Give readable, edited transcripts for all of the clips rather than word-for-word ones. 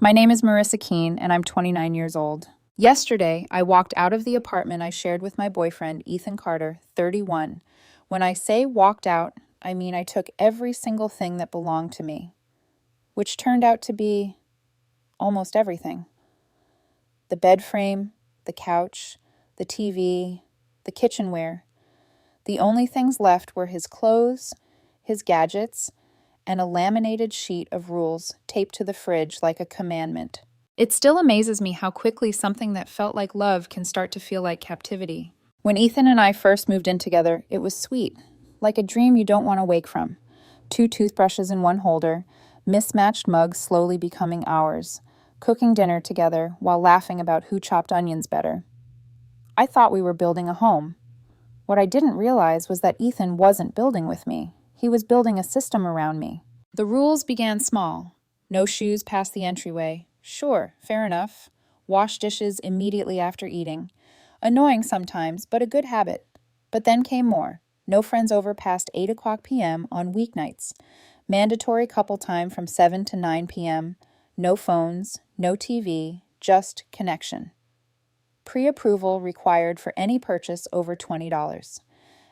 My name is Marissa Keene, and I'm 29 years old. Yesterday, I walked out of the apartment I shared with my boyfriend, Ethan Carter, 31. When I say walked out, I mean I took every single thing that belonged to me, which turned out to be almost everything. The bed frame, the couch, the TV, the kitchenware. The only things left were his clothes, his gadgets, and a laminated sheet of rules taped to the fridge like a commandment. It still amazes me how quickly something that felt like love can start to feel like captivity. When Ethan and I first moved in together, it was sweet, like a dream you don't want to wake from. 2 toothbrushes in one holder, mismatched mugs slowly becoming ours, cooking dinner together while laughing about who chopped onions better. I thought we were building a home. What I didn't realize was that Ethan wasn't building with me. He was building a system around me. The rules began small. No shoes past the entryway. Sure, fair enough. Wash dishes immediately after eating. Annoying sometimes, but a good habit. But then came more. No friends over past 8 o'clock p.m. on weeknights. Mandatory couple time from 7 to 9 p.m. No phones, no TV, just connection. Pre-approval required for any purchase over $20.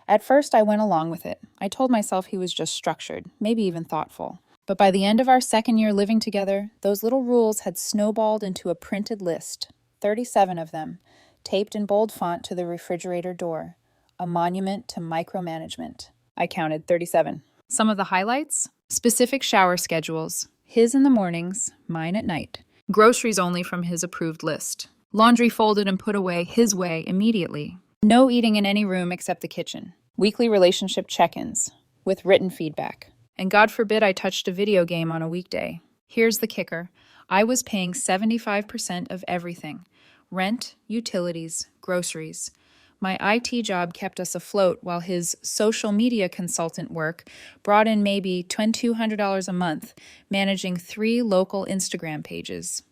At first, I went along with it. I told myself he was just structured, maybe even thoughtful. But by the end of our second year living together, those little rules had snowballed into a printed list, 37 of them, taped in bold font to the refrigerator door, a monument to micromanagement. I counted 37. Some of the highlights? Specific shower schedules, his in the mornings, mine at night. Groceries only from his approved list. Laundry folded and put away his way immediately. No eating in any room except the kitchen. Weekly relationship check-ins with written feedback. And God forbid I touched a video game on a weekday. Here's the kicker. I was paying 75% of everything. Rent, utilities, groceries. My IT job kept us afloat while his social media consultant work brought in maybe $2,200 a month, managing 3 local Instagram pages.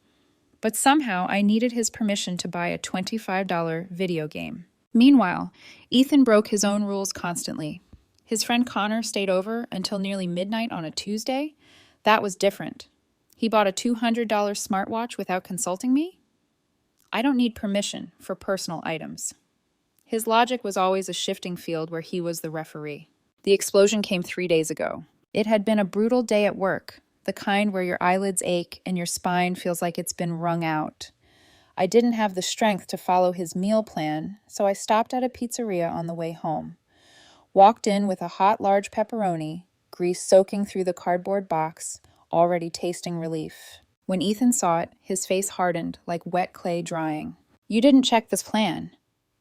But somehow I needed his permission to buy a $25 video game. Meanwhile, Ethan broke his own rules constantly. His friend Connor stayed over until nearly midnight on a Tuesday. That was different. He bought a $200 smartwatch without consulting me? I don't need permission for personal items. His logic was always a shifting field where he was the referee. The explosion came 3 days ago. It had been a brutal day at work, the kind where your eyelids ache and your spine feels like it's been wrung out. I didn't have the strength to follow his meal plan, so I stopped at a pizzeria on the way home. Walked in with a hot large pepperoni, grease soaking through the cardboard box, already tasting relief. When Ethan saw it, his face hardened like wet clay drying. "You didn't check this plan."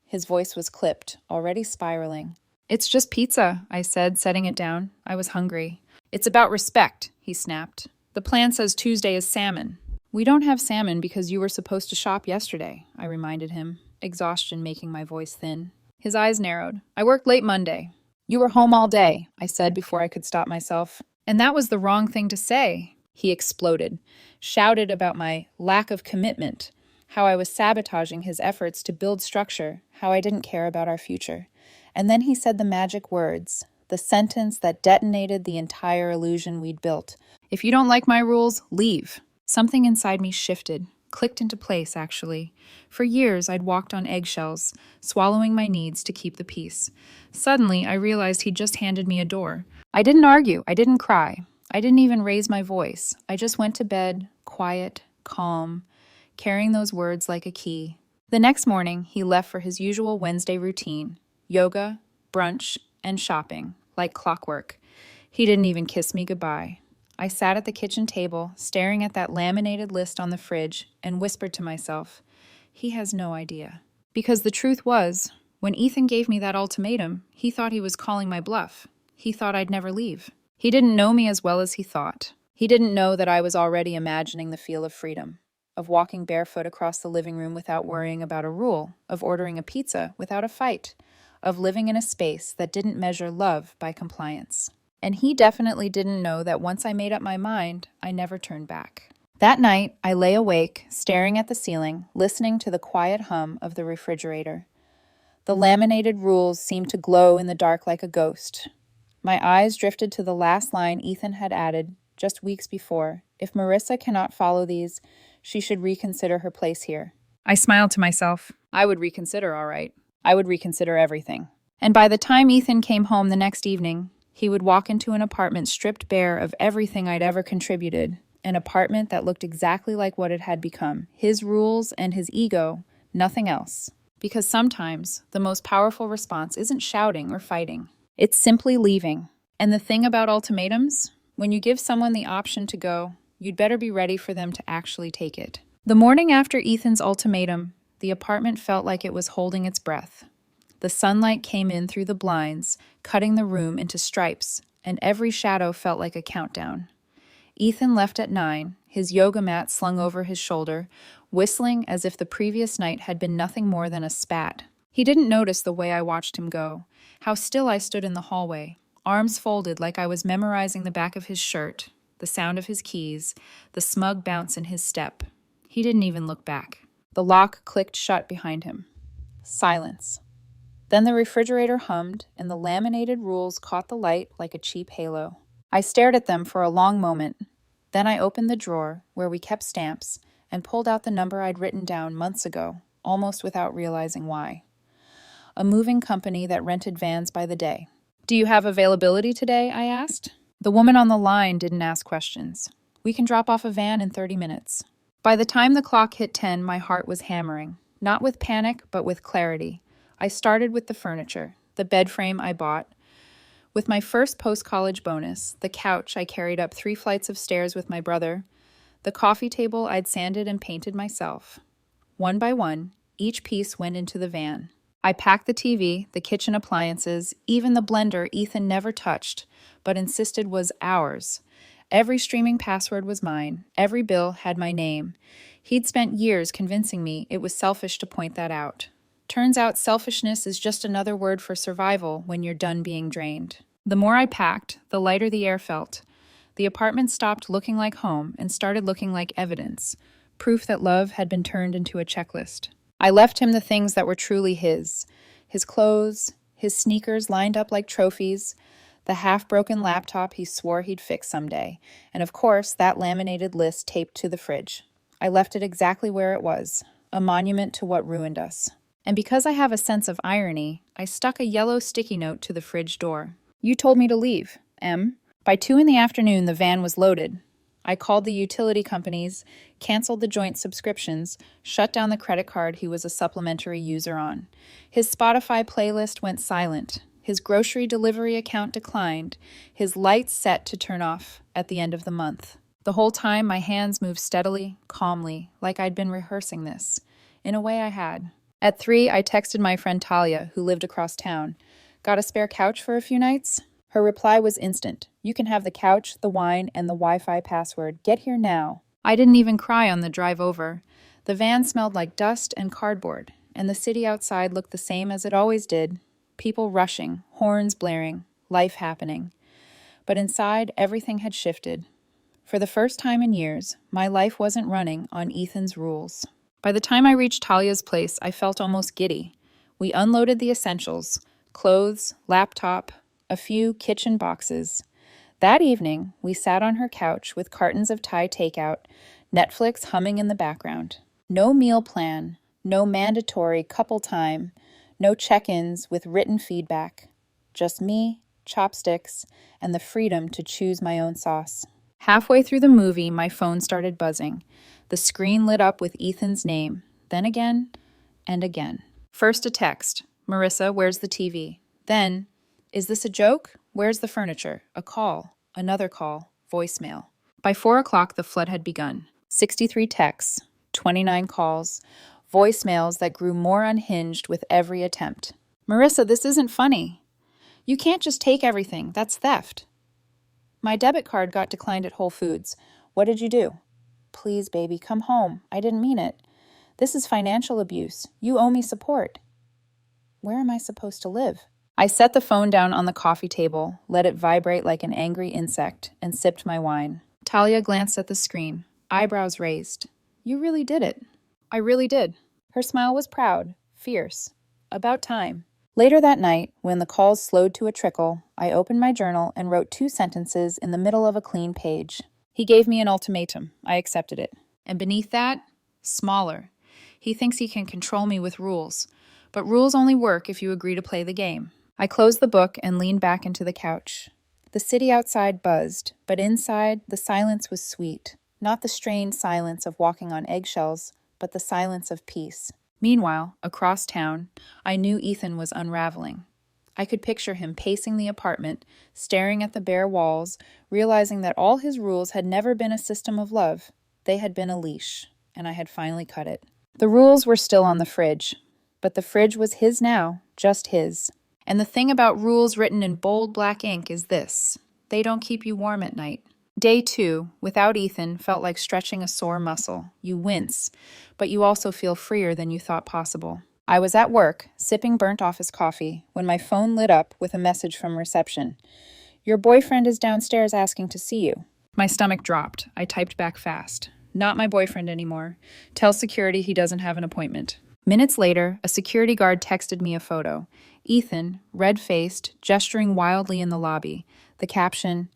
His voice was clipped, already spiraling. "It's just pizza," I said, setting it down. I was hungry. "It's about respect," he snapped. "The plan says Tuesday is salmon." "We don't have salmon because you were supposed to shop yesterday," I reminded him, exhaustion making my voice thin. His eyes narrowed. "I worked late Monday." "You were home all day," I said before I could stop myself. "And that was the wrong thing to say." He exploded, shouted about my lack of commitment, how I was sabotaging his efforts to build structure, how I didn't care about our future. And then he said the magic words, the sentence that detonated the entire illusion we'd built. "If you don't like my rules, leave." Something inside me shifted, clicked into place, actually. For years, I'd walked on eggshells, swallowing my needs to keep the peace. Suddenly, I realized he'd just handed me a door. I didn't argue. I didn't cry. I didn't even raise my voice. I just went to bed, quiet, calm, carrying those words like a key. The next morning, he left for his usual Wednesday routine, yoga, brunch, and shopping, like clockwork. He didn't even kiss me goodbye. I sat at the kitchen table, staring at that laminated list on the fridge, and whispered to myself, he has no idea. Because the truth was, when Ethan gave me that ultimatum, he thought he was calling my bluff. He thought I'd never leave. He didn't know me as well as he thought. He didn't know that I was already imagining the feel of freedom, of walking barefoot across the living room without worrying about a rule, of ordering a pizza without a fight, of living in a space that didn't measure love by compliance. And he definitely didn't know that once I made up my mind, I never turned back. That night, I lay awake, staring at the ceiling, listening to the quiet hum of the refrigerator. The laminated rules seemed to glow in the dark like a ghost. My eyes drifted to the last line Ethan had added just weeks before. If Marissa cannot follow these, she should reconsider her place here. I smiled to myself. I would reconsider, all right. I would reconsider everything. And by the time Ethan came home the next evening, he would walk into an apartment stripped bare of everything I'd ever contributed. An apartment that looked exactly like what it had become. His rules and his ego, nothing else. Because sometimes the most powerful response isn't shouting or fighting. It's simply leaving. And the thing about ultimatums, when you give someone the option to go, you'd better be ready for them to actually take it. The morning after Ethan's ultimatum, the apartment felt like it was holding its breath. The sunlight came in through the blinds, cutting the room into stripes, and every shadow felt like a countdown. Ethan left at 9, his yoga mat slung over his shoulder, whistling as if the previous night had been nothing more than a spat. He didn't notice the way I watched him go, how still I stood in the hallway, arms folded like I was memorizing the back of his shirt, the sound of his keys, the smug bounce in his step. He didn't even look back. The lock clicked shut behind him. Silence. Then the refrigerator hummed, and the laminated rules caught the light like a cheap halo. I stared at them for a long moment. Then I opened the drawer, where we kept stamps, and pulled out the number I'd written down months ago, almost without realizing why. A moving company that rented vans by the day. "Do you have availability today?" I asked. The woman on the line didn't ask questions. "We can drop off a van in 30 minutes. By the time the clock hit 10, my heart was hammering, not with panic, but with clarity. I started with the furniture, the bed frame I bought. With my first post-college bonus, the couch I carried up 3 flights of stairs with my brother, the coffee table I'd sanded and painted myself. One by one, each piece went into the van. I packed the TV, the kitchen appliances, even the blender Ethan never touched, but insisted was ours. Every streaming password was mine. Every bill had my name. He'd spent years convincing me it was selfish to point that out. Turns out selfishness is just another word for survival when you're done being drained. The more I packed, the lighter the air felt. The apartment stopped looking like home and started looking like evidence, proof that love had been turned into a checklist. I left him the things that were truly his clothes, his sneakers lined up like trophies, the half-broken laptop he swore he'd fix someday, and of course, that laminated list taped to the fridge. I left it exactly where it was, a monument to what ruined us. And because I have a sense of irony, I stuck a yellow sticky note to the fridge door. "You told me to leave, M." By 2 in the afternoon, the van was loaded. I called the utility companies, canceled the joint subscriptions, shut down the credit card he was a supplementary user on. His Spotify playlist went silent. His grocery delivery account declined. His lights set to turn off at the end of the month. The whole time, my hands moved steadily, calmly, like I'd been rehearsing this. In a way, I had. At 3, I texted my friend Talia, who lived across town. "Got a spare couch for a few nights?" Her reply was instant. "You can have the couch, the wine, and the Wi-Fi password. Get here now." I didn't even cry on the drive over. The van smelled like dust and cardboard, and the city outside looked the same as it always did. People rushing, horns blaring, life happening. But inside, everything had shifted. For the first time in years, my life wasn't running on Ethan's rules. By the time I reached Talia's place, I felt almost giddy. We unloaded the essentials: clothes, laptop, a few kitchen boxes. That evening, we sat on her couch with cartons of Thai takeout, Netflix humming in the background. No meal plan, no mandatory couple time, no check-ins with written feedback. Just me, chopsticks, and the freedom to choose my own sauce. Halfway through the movie, my phone started buzzing. The screen lit up with Ethan's name, then again, and again. First a text, "Marissa, where's the TV?" Then, "Is this a joke? Where's the furniture?" A call, another call, voicemail. By 4 o'clock, the flood had begun. 63 texts, 29 calls, voicemails that grew more unhinged with every attempt. "Marissa, this isn't funny. You can't just take everything. That's theft." "My debit card got declined at Whole Foods. What did you do?" "Please, baby, come home. I didn't mean it. This is financial abuse. You owe me support." Where am I supposed to live? I set the phone down on the coffee table, let it vibrate like an angry insect, and sipped my wine. Talia glanced at the screen, eyebrows raised. "You really did it." "I really did." Her smile was proud, fierce. About time. Later that night, when the calls slowed to a trickle, I opened my journal and wrote 2 sentences in the middle of a clean page. He gave me an ultimatum. I accepted it. And beneath that, smaller. He thinks he can control me with rules. But rules only work if you agree to play the game. I closed the book and leaned back into the couch. The city outside buzzed, but inside, the silence was sweet. Not the strained silence of walking on eggshells, but the silence of peace. Meanwhile, across town, I knew Ethan was unraveling. I could picture him pacing the apartment, staring at the bare walls, realizing that all his rules had never been a system of love. They had been a leash, and I had finally cut it. The rules were still on the fridge, but the fridge was his now, just his. And the thing about rules written in bold black ink is this: they don't keep you warm at night. Day 2, without Ethan, felt like stretching a sore muscle. You wince, but you also feel freer than you thought possible. I was at work, sipping burnt office coffee, when my phone lit up with a message from reception. Your boyfriend is downstairs asking to see you. My stomach dropped. I typed back fast. Not my boyfriend anymore. Tell security he doesn't have an appointment. Minutes later, a security guard texted me a photo. Ethan, red-faced, gesturing wildly in the lobby. The caption,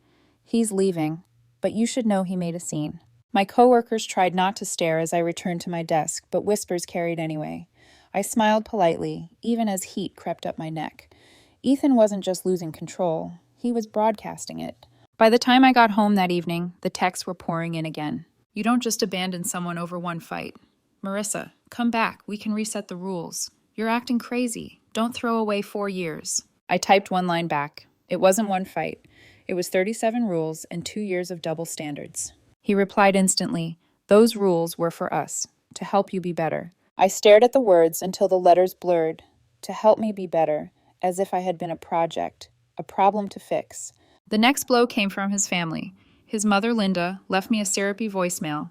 "He's leaving, but you should know he made a scene." My coworkers tried not to stare as I returned to my desk, but whispers carried anyway. I smiled politely, even as heat crept up my neck. Ethan wasn't just losing control, he was broadcasting it. By the time I got home that evening, the texts were pouring in again. You don't just abandon someone over one fight. Marissa, come back, we can reset the rules. You're acting crazy. Don't throw away 4 years. I typed one line back. It wasn't one fight. It was 37 rules and 2 years of double standards. He replied instantly, those rules were for us, to help you be better. I stared at the words until the letters blurred. To help me be better, as if I had been a project, a problem to fix. The next blow came from his family. His mother, Linda, left me a syrupy voicemail.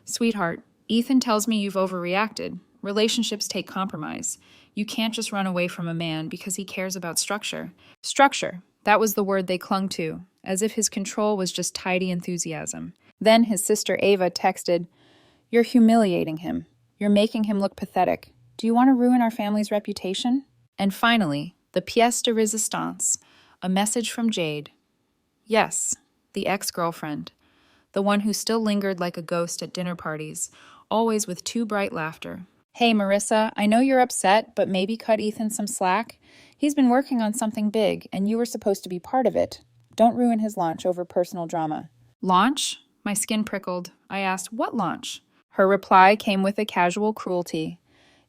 Sweetheart, Ethan tells me you've overreacted. Relationships take compromise. You can't just run away from a man because he cares about structure. Structure, that was the word they clung to, as if his control was just tidy enthusiasm. Then his sister Ava texted, You're humiliating him. You're making him look pathetic. Do you want to ruin our family's reputation? And finally, the pièce de résistance, a message from Jade. Yes, the ex-girlfriend, the one who still lingered like a ghost at dinner parties, always with too bright laughter. Hey, Marissa, I know you're upset, but maybe cut Ethan some slack. He's been working on something big, and you were supposed to be part of it. Don't ruin his launch over personal drama. Launch? My skin prickled. I asked, what launch? Her reply came with a casual cruelty.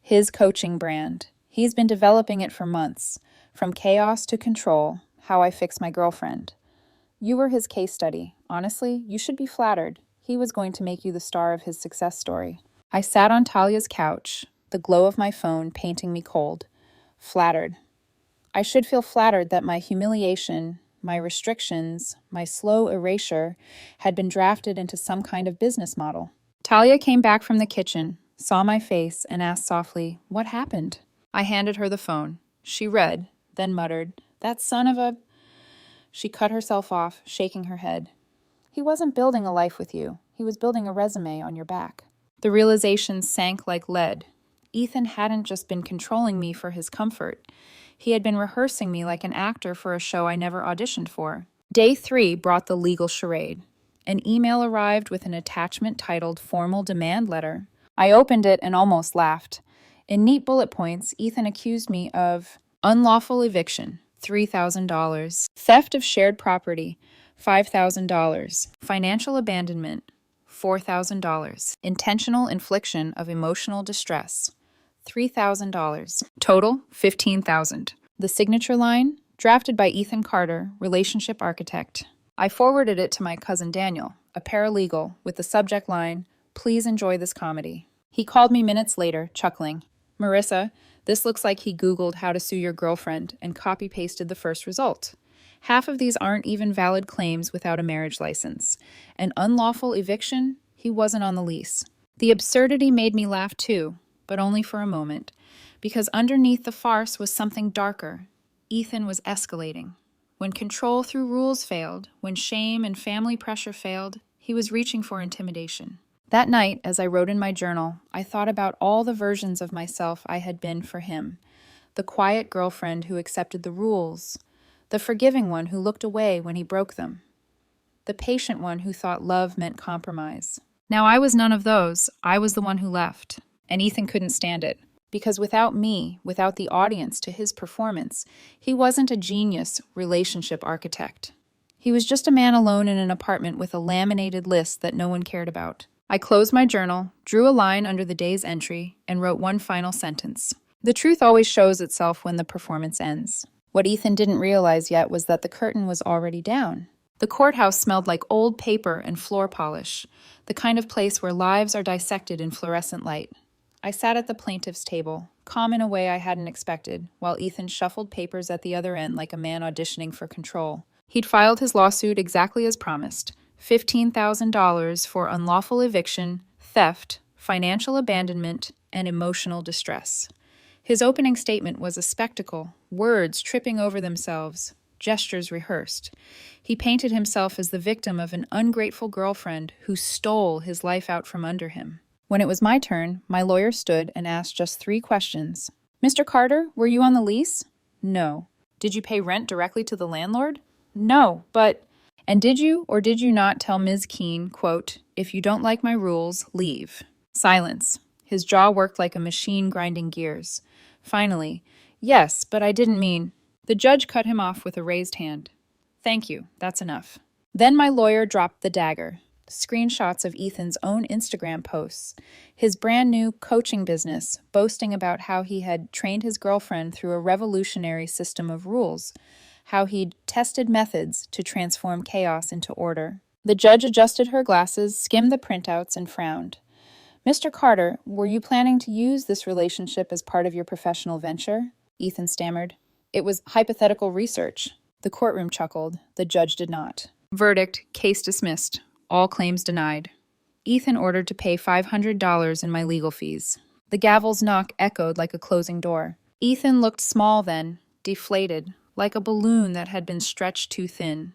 His coaching brand. He's been developing it for months. From chaos to control, how I fix my girlfriend. You were his case study. Honestly, you should be flattered. He was going to make you the star of his success story. I sat on Talia's couch, the glow of my phone painting me cold. Flattered. I should feel flattered that my humiliation, my restrictions, my slow erasure had been drafted into some kind of business model. Talia came back from the kitchen, saw my face, and asked softly, what happened? I handed her the phone. She read, then muttered, that son of a... She cut herself off, shaking her head. He wasn't building a life with you. He was building a resume on your back. The realization sank like lead. Ethan hadn't just been controlling me for his comfort. He had been rehearsing me like an actor for a show I never auditioned for. Day 3 brought the legal charade. An email arrived with an attachment titled Formal Demand Letter. I opened it and almost laughed. In neat bullet points, Ethan accused me of unlawful eviction, $3,000, theft of shared property, $5,000, financial abandonment, $4,000, intentional infliction of emotional distress, $3,000, total $15,000. The signature line, drafted by Ethan Carter, relationship architect. I forwarded it to my cousin Daniel, a paralegal, with the subject line, please enjoy this comedy. He called me minutes later, chuckling. Marissa, this looks like he Googled how to sue your girlfriend and copy-pasted the first result. Half of these aren't even valid claims without a marriage license. An unlawful eviction? He wasn't on the lease. The absurdity made me laugh too, but only for a moment, because underneath the farce was something darker. Ethan was escalating. When control through rules failed, when shame and family pressure failed, he was reaching for intimidation. That night, as I wrote in my journal, I thought about all the versions of myself I had been for him. The quiet girlfriend who accepted the rules, the forgiving one who looked away when he broke them, the patient one who thought love meant compromise. Now, I was none of those. I was the one who left, and Ethan couldn't stand it. Because without me, without the audience to his performance, he wasn't a genius relationship architect. He was just a man alone in an apartment with a laminated list that no one cared about. I closed my journal, drew a line under the day's entry, and wrote one final sentence. The truth always shows itself when the performance ends. What Ethan didn't realize yet was that the curtain was already down. The courthouse smelled like old paper and floor polish, the kind of place where lives are dissected in fluorescent light. I sat at the plaintiff's table, calm in a way I hadn't expected, while Ethan shuffled papers at the other end like a man auditioning for control. He'd filed his lawsuit exactly as promised, $15,000 for unlawful eviction, theft, financial abandonment, and emotional distress. His opening statement was a spectacle, words tripping over themselves, gestures rehearsed. He painted himself as the victim of an ungrateful girlfriend who stole his life out from under him. When it was my turn, my lawyer stood and asked just 3 questions. Mr. Carter, were you on the lease? No. Did you pay rent directly to the landlord? No, but... And did you or did you not tell Ms. Keene, quote, if you don't like my rules, leave? Silence. His jaw worked like a machine grinding gears. Finally, yes, but I didn't mean... The judge cut him off with a raised hand. Thank you, that's enough. Then my lawyer dropped the dagger. Screenshots of Ethan's own Instagram posts, his brand new coaching business, boasting about how he had trained his girlfriend through a revolutionary system of rules, how he'd tested methods to transform chaos into order. The judge adjusted her glasses, skimmed the printouts, and frowned. Mr. Carter, were you planning to use this relationship as part of your professional venture? Ethan stammered. It was hypothetical research. The courtroom chuckled. The judge did not. Verdict, case dismissed. All claims denied. Ethan ordered to pay $500 in my legal fees. The gavel's knock echoed like a closing door. Ethan looked small then, deflated, like a balloon that had been stretched too thin.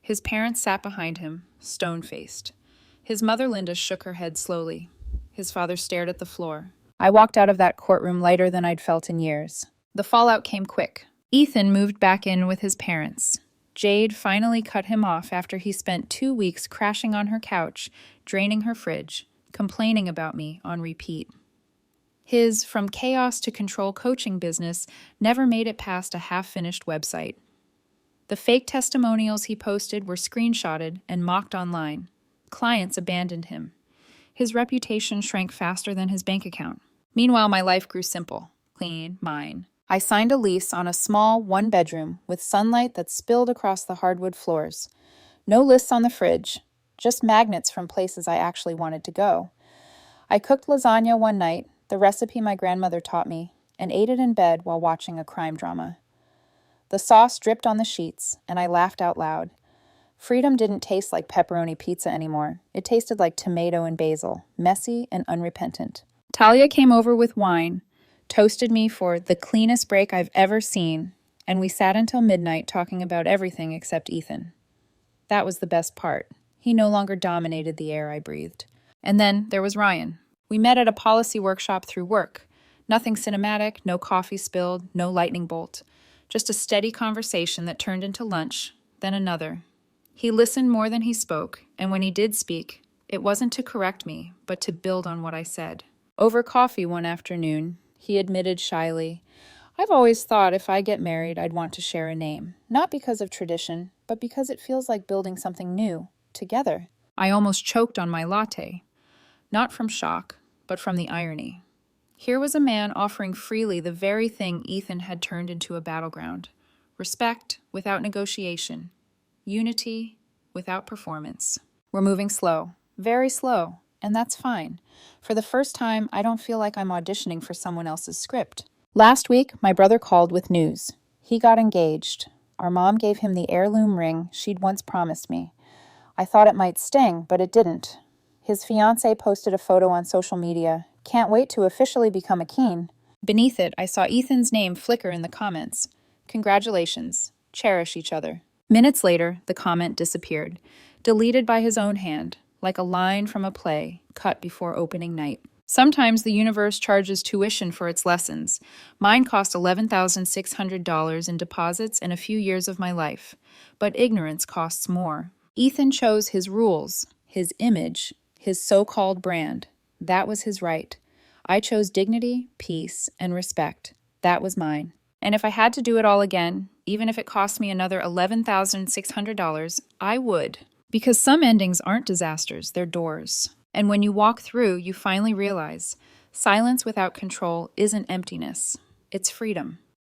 His parents sat behind him, stone-faced. His mother Linda shook her head slowly. His father stared at the floor. I walked out of that courtroom lighter than I'd felt in years. The fallout came quick. Ethan moved back in with his parents. Jade finally cut him off after he spent 2 weeks crashing on her couch, draining her fridge, complaining about me on repeat. His from chaos to control coaching business never made it past a half-finished website. The fake testimonials he posted were screenshotted and mocked online. Clients abandoned him. His reputation shrank faster than his bank account. Meanwhile, my life grew simple, clean, mine. I signed a lease on a small 1-bedroom with sunlight that spilled across the hardwood floors. No lists on the fridge, just magnets from places I actually wanted to go. I cooked lasagna one night, the recipe my grandmother taught me, and ate it in bed while watching a crime drama. The sauce dripped on the sheets, and I laughed out loud. Freedom didn't taste like pepperoni pizza anymore. It tasted like tomato and basil, messy and unrepentant. Talia came over with wine, toasted me for the cleanest break I've ever seen, and we sat until midnight talking about everything except Ethan. That was the best part. He no longer dominated the air I breathed. And then there was Ryan. We met at a policy workshop through work. Nothing cinematic, no coffee spilled, no lightning bolt. Just a steady conversation that turned into lunch, then another. He listened more than he spoke, and when he did speak, it wasn't to correct me, but to build on what I said. Over coffee one afternoon, he admitted shyly, I've always thought if I get married, I'd want to share a name. Not because of tradition, but because it feels like building something new, together. I almost choked on my latte. Not from shock, but from the irony. Here was a man offering freely the very thing Ethan had turned into a battleground. Respect without negotiation. Unity without performance. We're moving slow, very slow. And that's fine. For the first time, I don't feel like I'm auditioning for someone else's script. Last week, my brother called with news. He got engaged. Our mom gave him the heirloom ring she'd once promised me. I thought it might sting, but it didn't. His fiancée posted a photo on social media. Can't wait to officially become a Keene. Beneath it, I saw Ethan's name flicker in the comments. Congratulations. Cherish each other. Minutes later, the comment disappeared, deleted by his own hand. Like a line from a play, cut before opening night. Sometimes the universe charges tuition for its lessons. Mine cost $11,600 in deposits and a few years of my life. But ignorance costs more. Ethan chose his rules, his image, his so-called brand. That was his right. I chose dignity, peace, and respect. That was mine. And if I had to do it all again, even if it cost me another $11,600, I would. Because some endings aren't disasters, they're doors. And when you walk through, you finally realize silence without control isn't emptiness, it's freedom.